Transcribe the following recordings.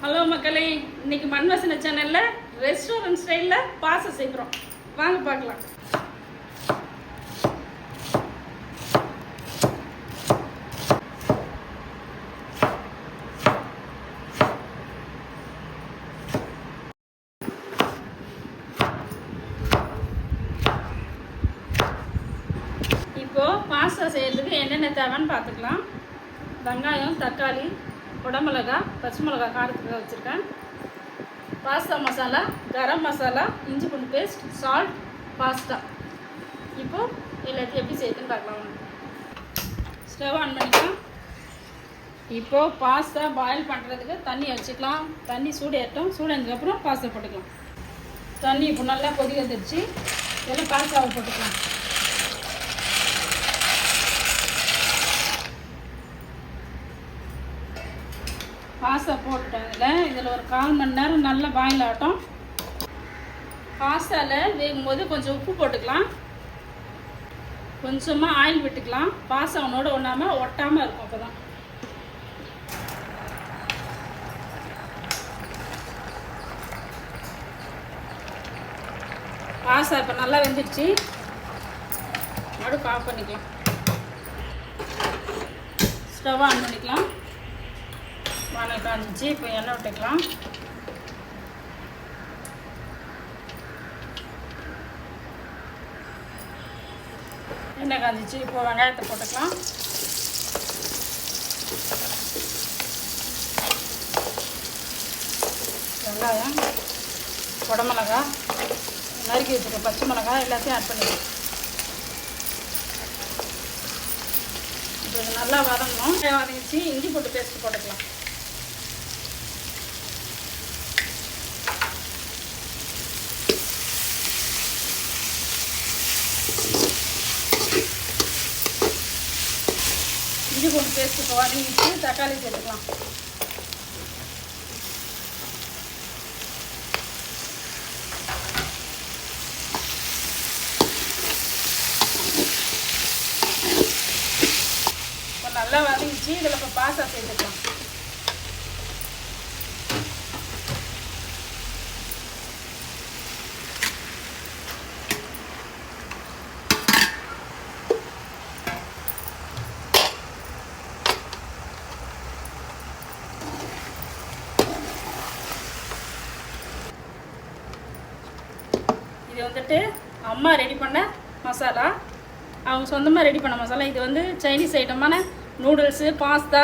Hello மக்களே, இன்னைக்கு மண்வாசனை சேனல்ல ரெஸ்டாரண்ட் ஸ்டைல்ல பாஸ்தா செய்கிறோம். வாங்க பார்க்கலாம். இப்போ பாஸ்தா செய்யறதுக்கு என்னென்ன தேவைன்னு பார்த்துக்கலாம். வெங்காயம், தக்காளி, குடமிளகா, பச்சை மிளகா காரத்துக்கு வச்சுருக்கேன். பாஸ்தா மசாலா, கரம் மசாலா, இஞ்சி பூண்டு பேஸ்ட், சால்ட், பாஸ்தா. இப்போது எல்லாத்தையும் எப்படி செய்யுதுன்னு பார்க்கலாம். ஸ்டவ் ஆன் பண்ணிக்கலாம். இப்போது பாஸ்தா பாயில் பண்ணுறதுக்கு தண்ணி வச்சுக்கலாம். தண்ணி சூடேறட்டும். சூடேறதுக்கப்புறம் பாஸ்தா போட்டுக்கலாம். தண்ணி இப்போ நல்லா கொதி வந்துடுச்சு. இதெல்லாம் பாஸ்தாவை போட்டுக்கலாம். பாஸ்தா போட்டுட்டேன். இதில் ஒரு 1/4 மணி நேரம் நல்லா பாயில் ஆகட்டும். பாஸ்தாவில் வேகும்போது கொஞ்சம் உப்பு போட்டுக்கலாம். கொஞ்சமாக ஆயில் விட்டுக்கலாம். பாஸ்தா ஒன்றோட ஒன்றாமல் ஒட்டாமல் இருக்கும். அப்போ தான் பாஸ்தா இப்போ நல்லா வெந்துடுச்சு. அடுப்பு ஆஃப் பண்ணிக்கலாம். ஸ்டவ் ஆன் பண்ணிக்கலாம். வானல் காஞ்சிச்சு. இப்போ எண்ணெய் விட்டுக்கலாம். எண்ணெய் காஞ்சிச்சு. இப்போ வெங்காயத்தை போட்டுக்கலாம். வெங்காயம், குடமிளகா, நறுக்கி வச்சுருக்க பச்சை மிளகா எல்லாத்தையும் ஆட் பண்ணிக்கலாம். இப்போ இது நல்லா வதங்கணும். வதங்கிச்சு. இஞ்சி போட்டு பேஸ்ட் போட்டுக்கலாம். இஞ்சி பூண்டு பேஸ்ட்டு வதங்கிச்சு. தக்காளி சேர்த்துக்கலாம். இப்போ நல்லா வதங்கிச்சு. இதில் இப்போ பாஸ்தா சேர்த்துக்கலாம். இது வந்துட்டு அம்மா ரெடி பண்ண மசாலா. அவங்க சொந்தமாக ரெடி பண்ண மசாலா. இது வந்து சைனீஸ் ஐட்டமான நூடுல்ஸு, பாஸ்தா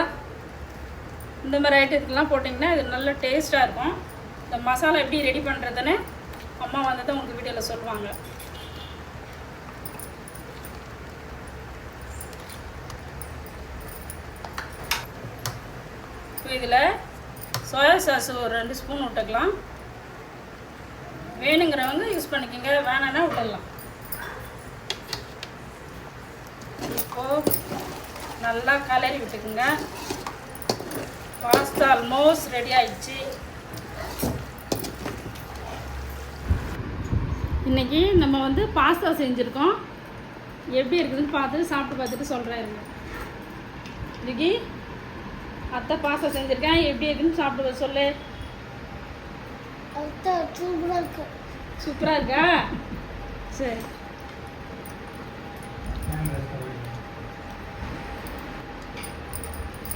இந்த மாதிரி ஐட்டத்துக்கெலாம் போட்டிங்கன்னா இது நல்ல டேஸ்ட்டாக இருக்கும். இந்த மசாலா எப்படி ரெடி பண்ணுறதுன்னு அம்மா வந்து தான் உங்களுக்கு வீடியோவில் சொல்லுவாங்க. இப்போ இதில் சோயா சாஸ் ஒரு 2 ஸ்பூன் விட்டுக்கலாம். வேணுங்கிறவங்க யூஸ் பண்ணிக்கோங்க, வேணான்னா விட்டுடலாம். இப்போது நல்லா கலரி விட்டுக்குங்க. பாஸ்தா ஆல்மோஸ்ட் ரெடி ஆயிடுச்சு. இன்றைக்கி நம்ம வந்து பாஸ்தா செஞ்சுருக்கோம். எப்படி இருக்குதுன்னு பார்த்து சாப்பிட்டு பார்த்துட்டு சொல்கிறேன். இன்னைக்கு அத்தை பாஸ்தா செஞ்சுருக்கேன். எப்படி இருக்குதுன்னு சாப்பிட்டு சொல்லு. சூப்பராக இருக்கா? சரி.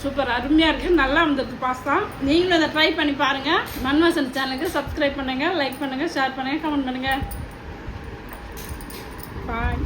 சூப்பர், அருமையாக இருக்குது. நல்லா வந்திருக்கு பாஸ்தா. நீங்களும் அதை ட்ரை பண்ணி பாருங்கள். மண்வாசன் சேனலுக்கு சப்ஸ்கிரைப் பண்ணுங்கள், லைக் பண்ணுங்கள், ஷேர் பண்ணுங்கள், கமெண்ட் பண்ணுங்கள். பாய்.